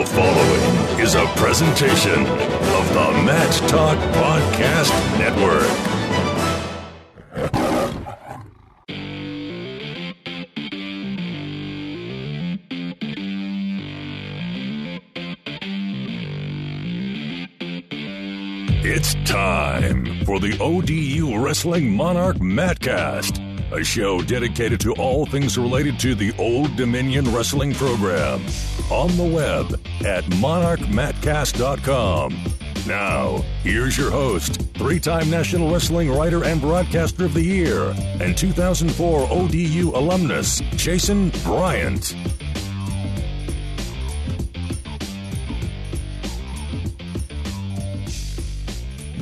The following is a presentation of the Match Talk Podcast Network. It's time for the ODU Wrestling Monarch Matcast, a show dedicated to all things related to the Old Dominion Wrestling program. On the web at monarchmatcast.com. Now, here's your host, three-time National Wrestling Writer and Broadcaster of the Year, and 2004 ODU alumnus, Jason Bryant.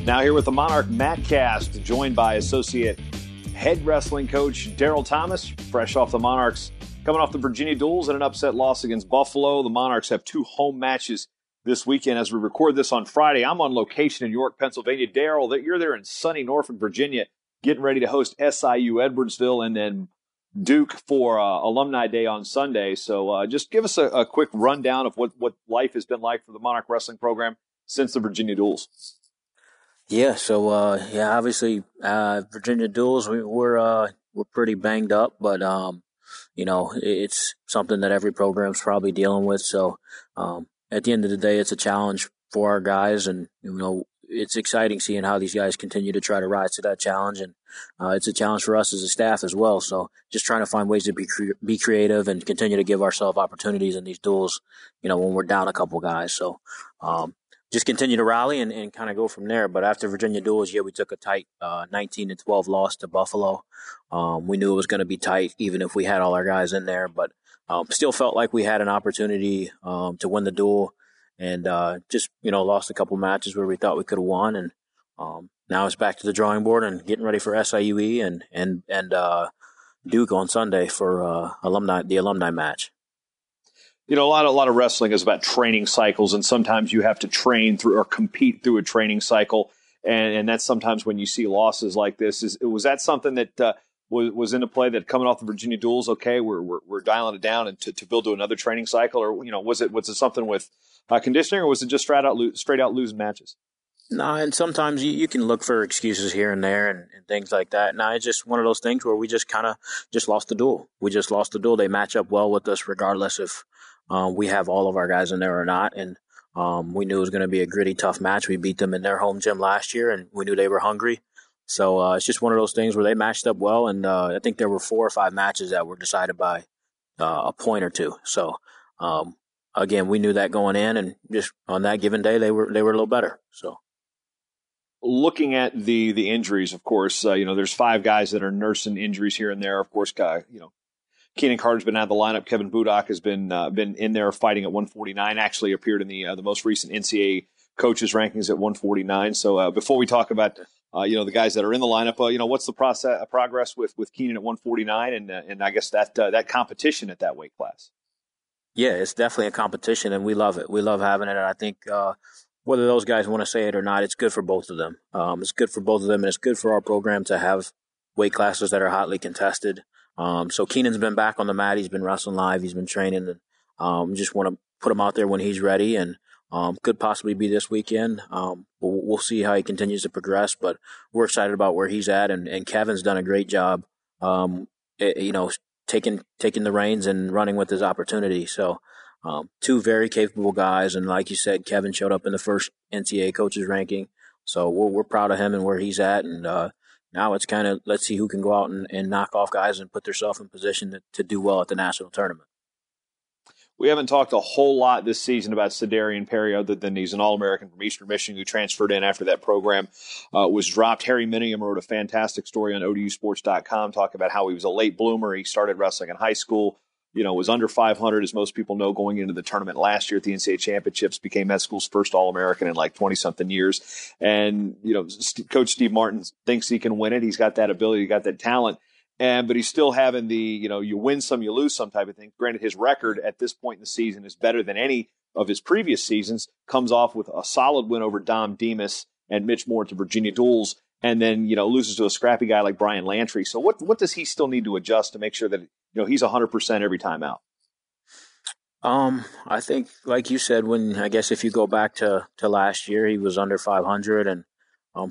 Now here with the Monarch Matcast, joined by Associate Head Wrestling Coach Daryl Thomas, fresh off the Monarchs. Coming off the Virginia Duels and an upset loss against Buffalo, the Monarchs have two home matches this weekend. As we record this on Friday, I'm on location in York, Pennsylvania. Daryl, you're there in sunny Norfolk, Virginia, getting ready to host SIU Edwardsville and then Duke for Alumni Day on Sunday. So just give us a quick rundown of what life has been like for the Monarch Wrestling program since the Virginia Duels. Yeah, so obviously Virginia Duels, we're pretty banged up, but it's something that every program's probably dealing with. So at the end of the day, it's a challenge for our guys, and it's exciting seeing how these guys continue to try to rise to that challenge, and it's a challenge for us as a staff as well. So just trying to find ways to be creative and continue to give ourselves opportunities in these duels, when we're down a couple guys. So just continue to rally and kind of go from there. But after Virginia Duels, we took a tight 19-12 loss to Buffalo. We knew it was going to be tight, even if we had all our guys in there. But still felt like we had an opportunity to win the duel, and just lost a couple matches where we thought we could have won. And now it's back to the drawing board and getting ready for SIUE and Duke on Sunday for the alumni match. A lot of wrestling is about training cycles, and sometimes you have to train through or compete through a training cycle, and that's sometimes when you see losses like this. Was that something that was into play, that coming off the Virginia Duels, okay, we're dialing it down and to build to another training cycle, or was it something with conditioning, or was it just straight out losing matches? No, and sometimes you can look for excuses here and there and things like that. No, it's just one of those things where we just kind of lost the duel. We just lost the duel. They match up well with us regardless if we have all of our guys in there or not, and we knew it was going to be a gritty, tough match. We beat them in their home gym last year, and we knew they were hungry. So it's just one of those things where they matched up well, and I think there were 4 or 5 matches that were decided by a point or two. So again, we knew that going in, and just on that given day, they were a little better. So looking at the injuries, of course, there's 5 guys that are nursing injuries here and there. Of course, Killian Cardinal's been out of the lineup. Kevin Budak has been in there fighting at 149. Actually appeared in the most recent NCAA coaches rankings at 149. So before we talk about the guys that are in the lineup, what's the progress with Keenan at 149, and I guess that competition at that weight class? Yeah, it's definitely a competition, and we love it. We love having it, and I think whether those guys want to say it or not, it's good for both of them. It's good for both of them, and it's good for our program to have weight classes that are hotly contested. So Keenan's been back on the mat. He's been wrestling live. He's been training, and just want to put him out there when he's ready, and could possibly be this weekend. We'll see how he continues to progress, but we're excited about where he's at, and Kevin's done a great job, taking the reins and running with his opportunity. So 2 very capable guys, and like you said, Kevin showed up in the first NCAA coaches ranking, so we're proud of him and where he's at, and now it's kind of, let's see who can go out and knock off guys and put themselves in position to do well at the national tournament. We haven't talked a whole lot this season about Darian Perry, other than he's an All-American from Eastern Michigan who transferred in after that program was dropped. Harry Minium wrote a fantastic story on ODUsports.com talking about how he was a late bloomer. He started wrestling in high school, was under 500, as most people know, going into the tournament last year at the NCAA championships, became that school's first All-American in like 20-something years. And, Coach Steve Martin thinks he can win it. He's got that ability, got that talent. But he's still having the, you win some, you lose some type of thing. Granted, his record at this point in the season is better than any of his previous seasons. Comes off with a solid win over Dom Demas and Mitch Moore at the Virginia Duels, and then, loses to a scrappy guy like Brian Lantry. So what does he still need to adjust to make sure that, he's 100% every time out? I think, like you said, I guess if you go back to last year, he was under 500, and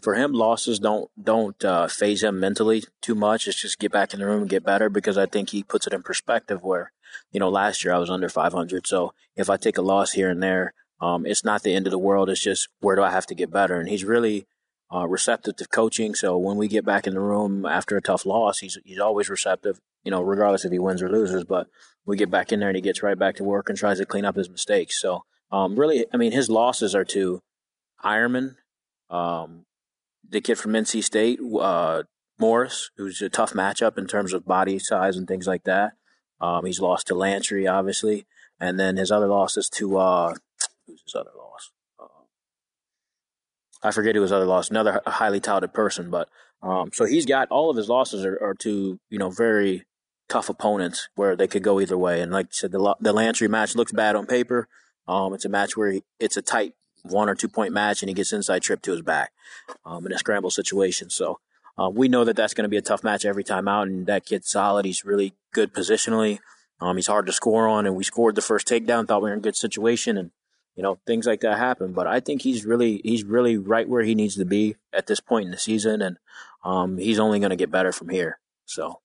for him, losses don't phase him mentally too much. It's just get back in the room and get better, because I think he puts it in perspective where, last year I was under 500, so if I take a loss here and there, it's not the end of the world. It's just, where do I have to get better? And he's really receptive to coaching. So when we get back in the room after a tough loss, he's always receptive, regardless if he wins or loses. But we get back in there and he gets right back to work and tries to clean up his mistakes. So really, I mean, his losses are to Ironman, the kid from NC State, Morris, who's a tough matchup in terms of body size and things like that. He's lost to Lantry, obviously. And then his other losses to, who's his other loss? I forget who his other loss, another highly touted person. But so he's got, all of his losses are to, very tough opponents where they could go either way. And like you said, the Lantry match looks bad on paper. It's a match where it's a tight 1 or 2 point match, and he gets inside trip to his back in a scramble situation. So we know that that's going to be a tough match every time out, and that kid's solid. He's really good positionally. He's hard to score on, and we scored the first takedown, thought we were in a good situation, and things like that happen. But I think he's really right where he needs to be at this point in the season, and he's only going to get better from here. So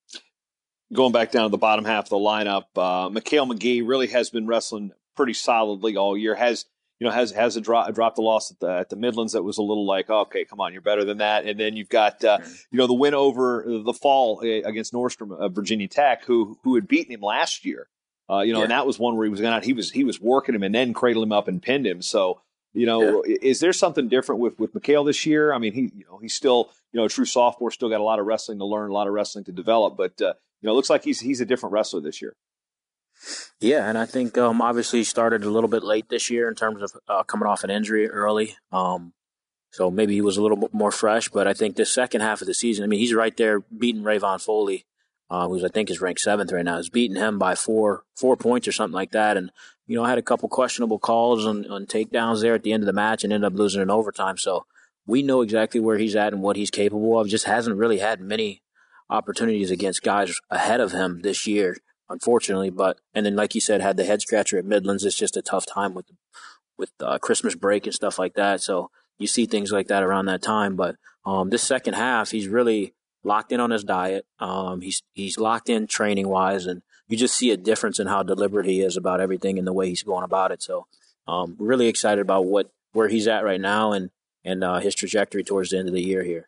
going back down to the bottom half of the lineup, Mikael Magee really has been wrestling pretty solidly all year. Has dropped the loss at the Midlands that was a little like, oh, okay, come on, you're better than that. And then you've got the win over the fall against Nordstrom of Virginia Tech, who had beaten him last year. And that was one where he was going out. He was working him and then cradled him up and pinned him. So is there something different with Mikael this year? I mean, he's still a true sophomore, still got a lot of wrestling to learn, a lot of wrestling to develop, but it looks like he's a different wrestler this year. Yeah, and I think obviously he started a little bit late this year in terms of coming off an injury early. So maybe he was a little bit more fresh, but I think the second half of the season, I mean, he's right there beating Rayvon Foley, who's I think is ranked 7th right now. He's beating him by four points or something like that. And, I had a couple questionable calls on takedowns there at the end of the match and ended up losing in overtime. So we know exactly where he's at and what he's capable of. Just hasn't really had many opportunities against guys ahead of him this year, unfortunately. And then, like you said, had the head scratcher at Midlands. It's just a tough time with Christmas break and stuff like that. So you see things like that around that time. But this second half, he's really locked in on his diet. He's locked in training wise, and you just see a difference in how deliberate he is about everything and the way he's going about it. So really excited about where he's at right now and his trajectory towards the end of the year here.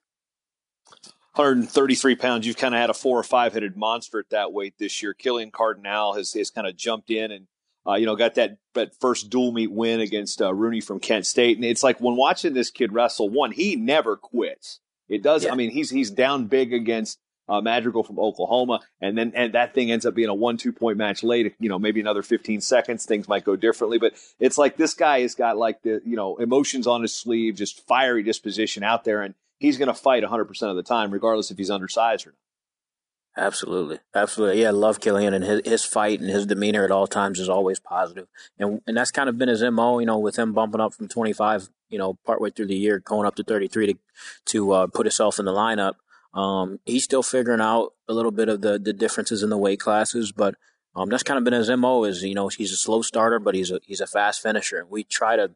133 pounds. You've kind of had a 4 or 5-headed monster at that weight this year. Killian Cardinal has kind of jumped in and, got that first dual meet win against Rooney from Kent State. And it's like when watching this kid wrestle, he never quits. It does. Yeah. I mean, he's down big against Madrigal from Oklahoma. And that thing ends up being a 1-2 point match late, maybe another 15 seconds. Things might go differently, but it's like this guy has got like the, emotions on his sleeve, just fiery disposition out there. And he's going to fight 100% of the time, regardless if he's undersized or not. Absolutely. Yeah, I love Killian, and his fight and his demeanor at all times is always positive. And that's kind of been his MO, with him bumping up from 25, partway through the year, going up to 33 to put himself in the lineup. He's still figuring out a little bit of the differences in the weight classes, but that's kind of been his MO is, he's a slow starter, but he's a fast finisher. And we try to,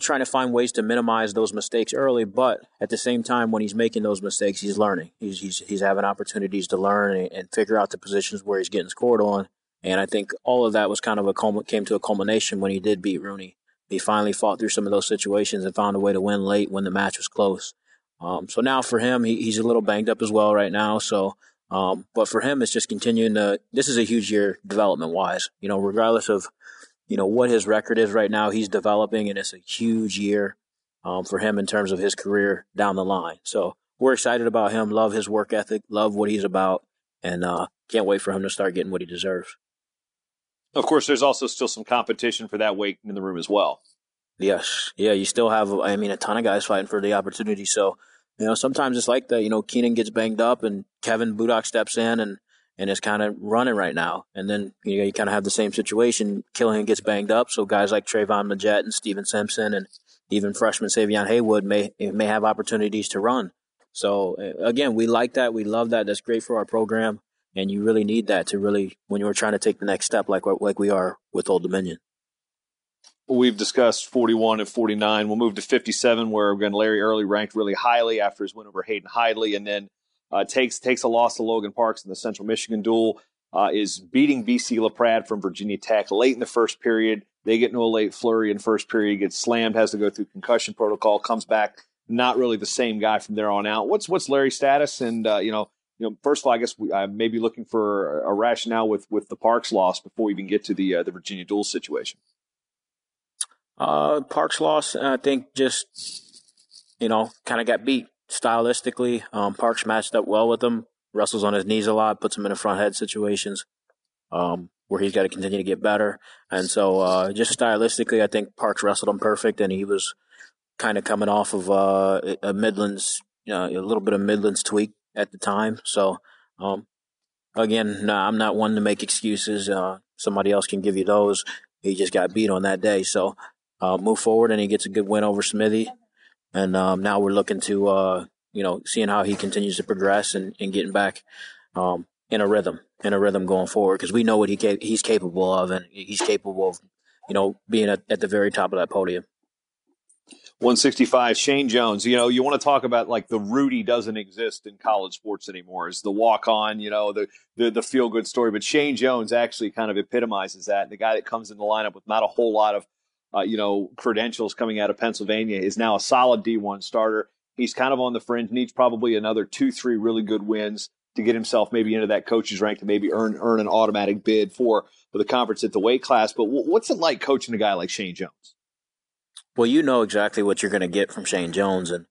trying to find ways to minimize those mistakes early, but at the same time, when he's making those mistakes, he's learning. He's having opportunities to learn and figure out the positions where he's getting scored on. And I think all of that was kind of came to a culmination when he did beat Rooney. He finally fought through some of those situations and found a way to win late when the match was close. So now for him, he's a little banged up as well right now. So, but for him, it's just continuing this is a huge year development wise, regardless of, what his record is right now, he's developing, and it's a huge year for him in terms of his career down the line. So we're excited about him, love his work ethic, love what he's about, and can't wait for him to start getting what he deserves. Of course, there's also still some competition for that weight in the room as well. Yes. Yeah, you still have, a ton of guys fighting for the opportunity. So, sometimes it's like that, Keenan gets banged up and Kevin Budak steps in and is kind of running right now. And then, you kind of have the same situation. Killian gets banged up. So guys like Trayvon Majette and Steven Simpson and even freshman Savion Haywood may have opportunities to run. So again, we like that. We love that. That's great for our program. And you really need that to really, when you're trying to take the next step, like we are with Old Dominion. We've discussed 41 and 49. We'll move to 57, where again Larry Early ranked really highly after his win over Hayden Hidley, and then takes a loss to Logan Parks in the Central Michigan duel. Is beating BC LaPrade from Virginia Tech late in the first period. They get into a late flurry in first period, gets slammed, has to go through concussion protocol, comes back not really the same guy from there on out. What's Larry's status? And first of all, I guess we may be looking for a rationale with the Parks loss before we even get to the Virginia duel situation. Parks loss, I think, just kind of got beat stylistically. Parks matched up well with him. Wrestles on his knees a lot, puts him in the front head situations where he's got to continue to get better. And so just stylistically, I think Parks wrestled him perfect, and he was kind of coming off of a Midlands, a little bit of Midlands tweak at the time. So, again, no, I'm not one to make excuses. Somebody else can give you those. He just got beat on that day. So move forward, and he gets a good win over Smithy. And now we're looking to seeing how he continues to progress and getting back in a rhythm going forward, because we know what he's capable of, and he's capable of, being at the very top of that podium. 165, Shane Jones. You want to talk about like the Rudy doesn't exist in college sports anymore. It's the walk-on, the feel-good story. But Shane Jones actually kind of epitomizes that. The guy that comes in the lineup with not a whole lot of, credentials coming out of Pennsylvania is now a solid D1 starter. He's kind of on the fringe, needs probably another 2-3 really good wins to get himself maybe into that coach's rank to maybe earn an automatic bid for the conference at the weight class. But what's it like coaching a guy like Shane Jones? Well, you know exactly what you're going to get from Shane Jones, and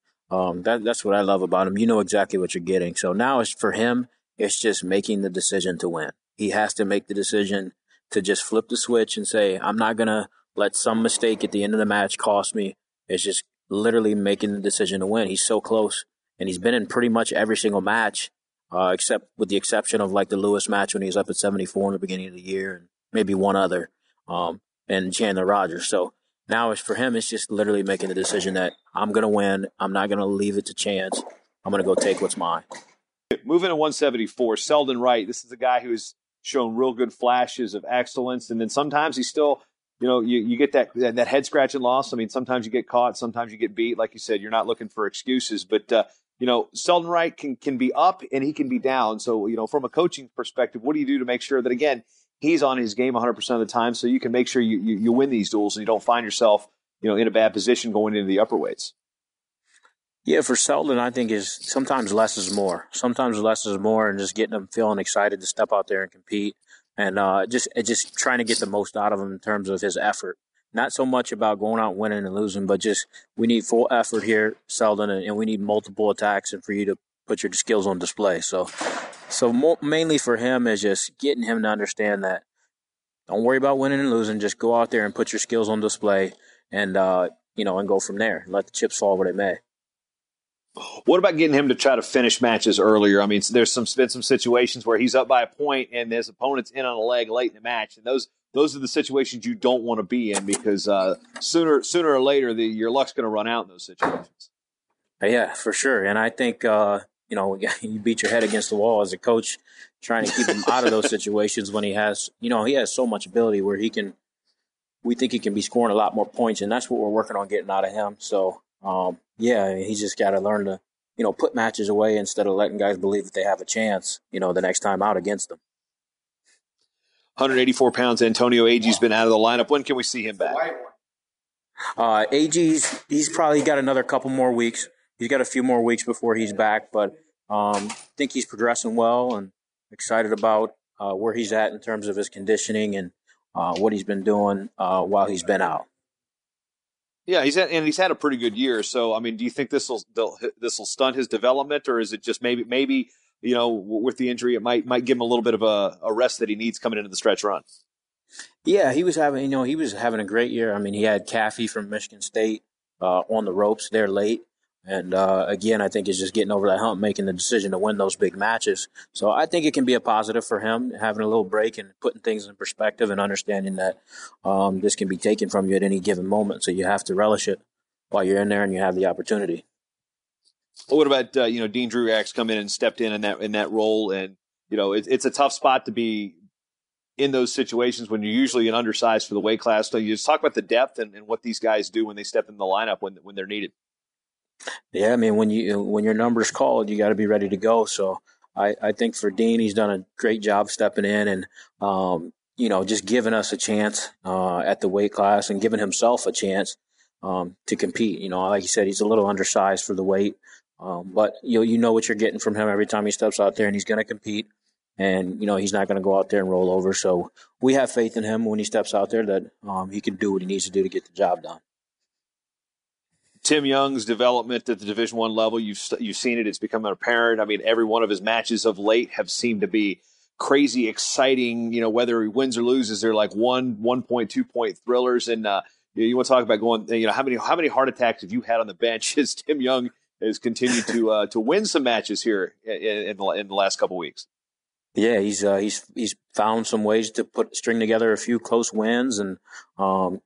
that's what I love about him. You know exactly what you're getting. So now for him, it's just making the decision to win. He has to make the decision to just flip the switch and say, I'm not going to let some mistake at the end of the match cost me. It's just literally making the decision to win. He's so close, and he's been in pretty much every single match, except with the exception of like the Lewis match when he was up at 74 in the beginning of the year, and maybe one other, and Chandler Rogers. So now for him, it's just literally making the decision that I'm going to win. I'm not going to leave it to chance. I'm going to go take what's mine. Moving to 174, Selden Wright. This is a guy who's shown real good flashes of excellence, and then sometimes he's still, you get that head scratching loss. I mean, sometimes you get caught, sometimes you get beat. Like you said, you're not looking for excuses, but Selden Wright can be up and he can be down. So from a coaching perspective, what do you do to make sure that again he's on his game 100% of the time, so you can make sure you win these duels and you don't find yourself in a bad position going into the upper weights? Yeah, for Selden, I think is sometimes less is more. Sometimes less is more, and just getting them feeling excited to step out there and compete, and just trying to get the most out of him in terms of his effort. Not so much about going out winning and losing, but just we need full effort here, Selden, and we need multiple attacks and for you to put your skills on display. So mainly for him is just getting him to understand that don't worry about winning and losing. Just go out there and put your skills on display, and and go from there. Let the chips fall where they may. What about getting him to try to finish matches earlier? I mean, there's been some situations where he's up by a point and his opponent's in on a leg late in the match, and those are the situations you don't want to be in, because sooner or later your luck's going to run out in those situations. Yeah, for sure. And I think you beat your head against the wall as a coach, trying to keep him out of those situations when he has so much ability where we think he can be scoring a lot more points, and that's what we're working on getting out of him. So. He's just got to learn to, put matches away instead of letting guys believe that they have a chance, the next time out against them. 184 pounds, Antonio Agee's been out of the lineup. When can we see him back? He's probably got another couple more weeks. He's got a few more weeks before he's back, but I think he's progressing well and excited about where he's at in terms of his conditioning and what he's been doing while he's been out. Yeah, he's had a pretty good year. So, I mean, do you think this will stunt his development, or is it just maybe with the injury, it might give him a little bit of a rest that he needs coming into the stretch run? Yeah, he was having a great year. I mean, he had Caffey from Michigan State on the ropes there late. And again, I think it's just getting over that hump, making the decision to win those big matches. So I think it can be a positive for him, having a little break and putting things in perspective and understanding that this can be taken from you at any given moment. So you have to relish it while you're in there and you have the opportunity. What about Dean Druax come in and stepped in that role, and it's a tough spot to be in those situations when you're usually an undersized for the weight class. So you just talk about the depth and what these guys do when they step in the lineup when they're needed. Yeah, I mean, when your number's called, you got to be ready to go. So I think for Dean, he's done a great job stepping in and just giving us a chance at the weight class and giving himself a chance to compete. Like you said, he's a little undersized for the weight, but you know what you're getting from him every time he steps out there, and he's going to compete. And, he's not going to go out there and roll over. So we have faith in him when he steps out there that he can do what he needs to do to get the job done. Tim Young's development at the Division I level, you've seen it. It's become apparent. I mean, every one of his matches of late have seemed to be crazy, exciting. Whether he wins or loses, they're like 1.2 point thrillers. And you want to talk about going, how many heart attacks have you had on the bench as Tim Young has continued to win some matches here in the last couple weeks? Yeah, he's found some ways to string together a few close wins, and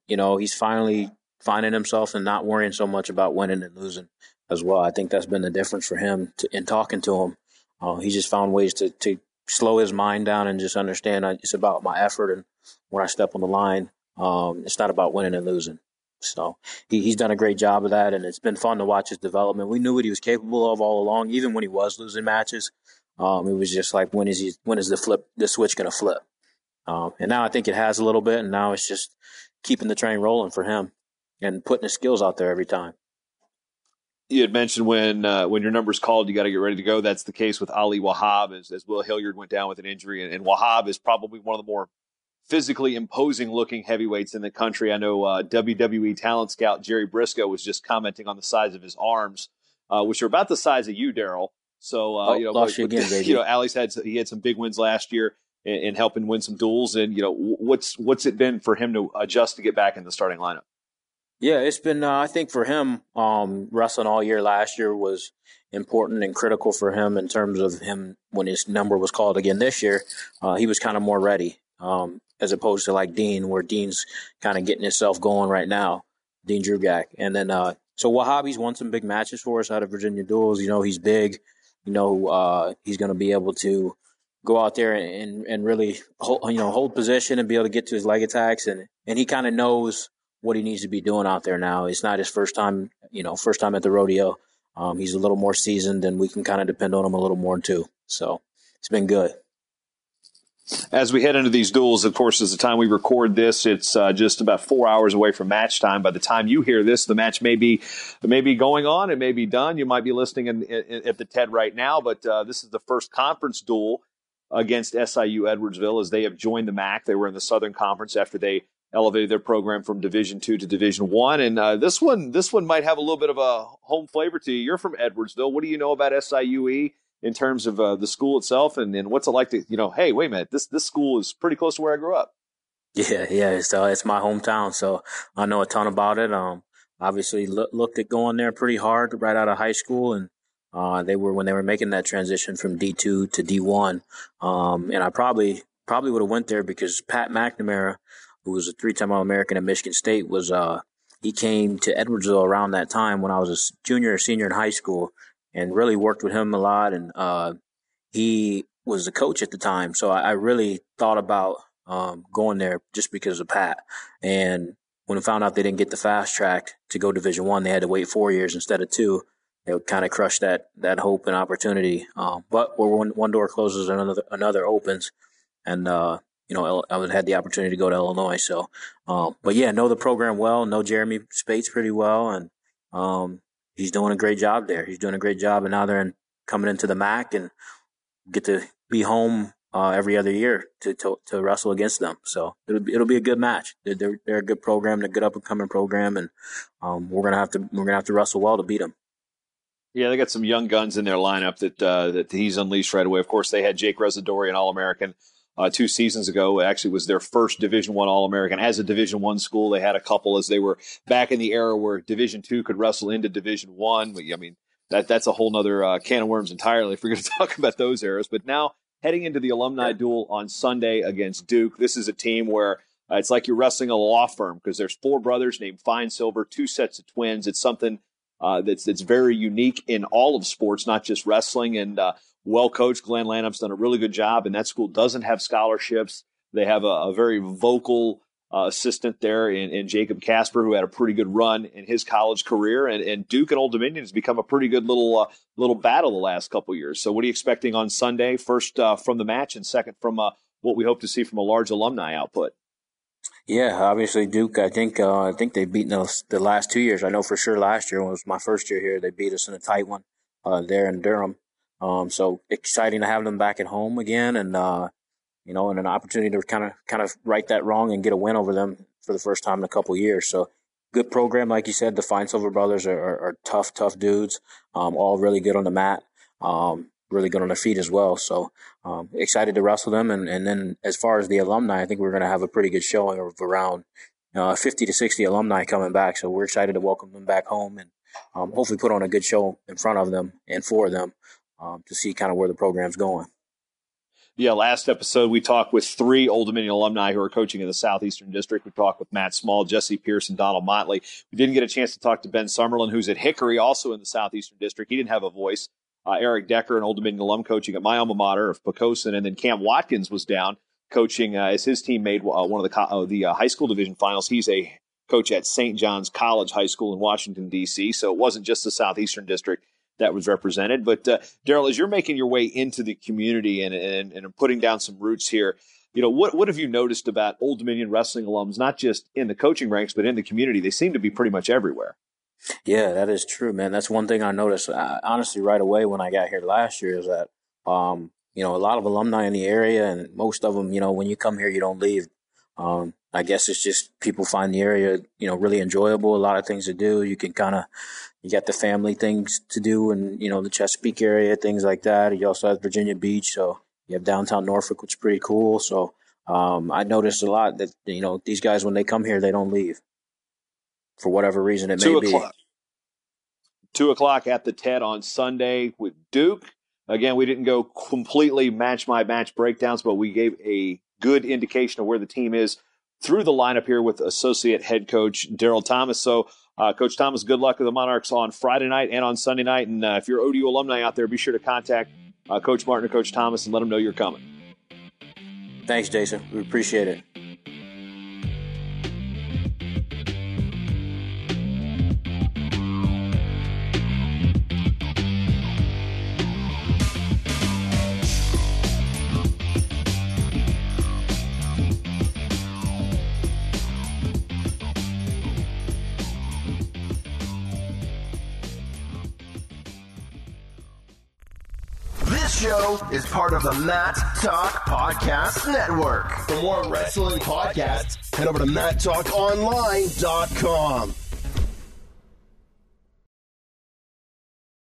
he's finally finding himself and not worrying so much about winning and losing as well. I think that's been the difference for him in talking to him. He just found ways to slow his mind down and just understand it's about my effort, and when I step on the line, it's not about winning and losing. So he's done a great job of that, and it's been fun to watch his development. We knew what he was capable of all along, even when he was losing matches. It was just like, when is the switch going to flip? And now I think it has a little bit, and now it's just keeping the train rolling for him and putting his skills out there every time. You had mentioned when your number's called, you got to get ready to go. That's the case with Ollie Wahhabist as Will Hilliard went down with an injury. And Wahhab is probably one of the more physically imposing looking heavyweights in the country. I know WWE talent scout Jerry Briscoe was just commenting on the size of his arms, which are about the size of you, Daryl. So, lost you again, baby. Allie's had some big wins last year in helping win some duels. And, what's it been for him to adjust to get back in the starting lineup? Yeah, it's been, I think for him, wrestling all year last year was important and critical for him in terms of him when his number was called again this year. He was kind of more ready, as opposed to like Dean, where Dean's kind of getting himself going right now, Dean Drugak. And then, so Wahhabi's won some big matches for us out of Virginia Duels. He's big. He's going to be able to go out there and really hold position and be able to get to his leg attacks. And he kind of knows what he needs to be doing out there now. It's not his first time at the rodeo. He's a little more seasoned, and we can kind of depend on him a little more too. So it's been good. As we head into these duels, of course, as the time we record this, it's just about 4 hours away from match time. By the time you hear this, the match may be going on. It may be done. You might be listening at the TED right now, but this is the first conference duel against SIU Edwardsville as they have joined the MAC. They were in the Southern Conference after they elevated their program from Division II to Division I. And this one might have a little bit of a home flavor to you. You're from Edwardsville. What do you know about SIUE in terms of the school itself, and what's it like to, hey, wait a minute, this school is pretty close to where I grew up? Yeah, it's my hometown, so I know a ton about it. Obviously looked at going there pretty hard right out of high school, and when they were making that transition from D2 to D1, and I probably would have went there because Pat McNamara, who was a 3-time All-American at Michigan State, he came to Edwardsville around that time when I was a junior or senior in high school, and really worked with him a lot. And he was the coach at the time, so I really thought about going there just because of Pat. And when I found out they didn't get the fast track to go Division I, they had to wait 4 years instead of 2. It kind of crushed that hope and opportunity. But when one door closes, another opens. And I had the opportunity to go to Illinois. So, but yeah, know the program well, know Jeremy Spates pretty well, and he's doing a great job there. He's doing a great job, and now they're coming into the MAC and get to be home every other year to wrestle against them. So it'll be a good match. They're a good program, they're a good up and coming program, and we're gonna have to wrestle well to beat them. Yeah, they got some young guns in their lineup that he's unleashed right away. Of course, they had Jake Residori, an All-American, 2 seasons ago. It actually was their first Division I All-American. As a Division I school, they had a couple as they were back in the era where Division II could wrestle into Division I. I mean, that's a whole nother can of worms entirely if we're going to talk about those eras. But now, heading into the alumni duel on Sunday against Duke, this is a team where it's like you're wrestling a law firm because there's 4 brothers named Fine Silver, 2 sets of twins. It's something that's very unique in all of sports, not just wrestling. And well coached. Glenn Lanham's done a really good job, and that school doesn't have scholarships. They have a very vocal assistant there in Jacob Casper, who had a pretty good run in his college career, and Duke and Old Dominion has become a pretty good little battle the last couple of years. So what are you expecting on Sunday? First from the match, and second from what we hope to see from a large alumni output. Yeah, obviously Duke. I think they've beaten us the last 2 years. I know for sure last year, when it was my first year here, they beat us in a tight one there in Durham. So exciting to have them back at home again, and and an opportunity to kind of right that wrong and get a win over them for the first time in a couple of years. So good program, like you said. The Fine Silver brothers are tough dudes, all really good on the mat, really good on their feet as well. So excited to wrestle them. And then as far as the alumni, I think we're going to have a pretty good showing of around 50 to 60 alumni coming back. So we're excited to welcome them back home and hopefully put on a good show in front of them and for them to see kind of where the program's going. Yeah, last episode we talked with 3 Old Dominion alumni who are coaching in the Southeastern District. We talked with Matt Small, Jesse Pierce, and Donald Motley. We didn't get a chance to talk to Ben Summerlin, who's at Hickory, also in the Southeastern District. He didn't have a voice. Eric Decker, an Old Dominion alum, coaching at my alma mater of Pocosin, and then Cam Watkins was down coaching as his team made one of the high school division finals. He's a coach at St. John's College High School in Washington, D.C., so it wasn't just the Southeastern District that was represented. But Daryl, as you're making your way into the community and putting down some roots here, what have you noticed about Old Dominion wrestling alums, not just in the coaching ranks, but in the community? They seem to be pretty much everywhere. Yeah, that is true, man. That's one thing I noticed, honestly, right away when I got here last year is that, a lot of alumni in the area, and most of them, when you come here, you don't leave. I guess it's just people find the area, really enjoyable, a lot of things to do. You can you got the family things to do and, the Chesapeake area, things like that. You also have Virginia Beach, so you have downtown Norfolk, which is pretty cool. So I noticed a lot that, these guys, when they come here, they don't leave for whatever reason it may be. 2 o'clock at the TED on Sunday with Duke. Again, we didn't go completely match-by-match breakdowns, but we gave a good indication of where the team is through the lineup here with associate head coach Daryl Thomas. So, Coach Thomas, good luck with the Monarchs on Friday night and on Sunday night. And if you're ODU alumni out there, be sure to contact Coach Martin or Coach Thomas and let them know you're coming. Thanks, Jason. We appreciate it. Show is part of the Matt Talk Podcast Network. For more wrestling podcasts, head over to MattTalkOnline.com.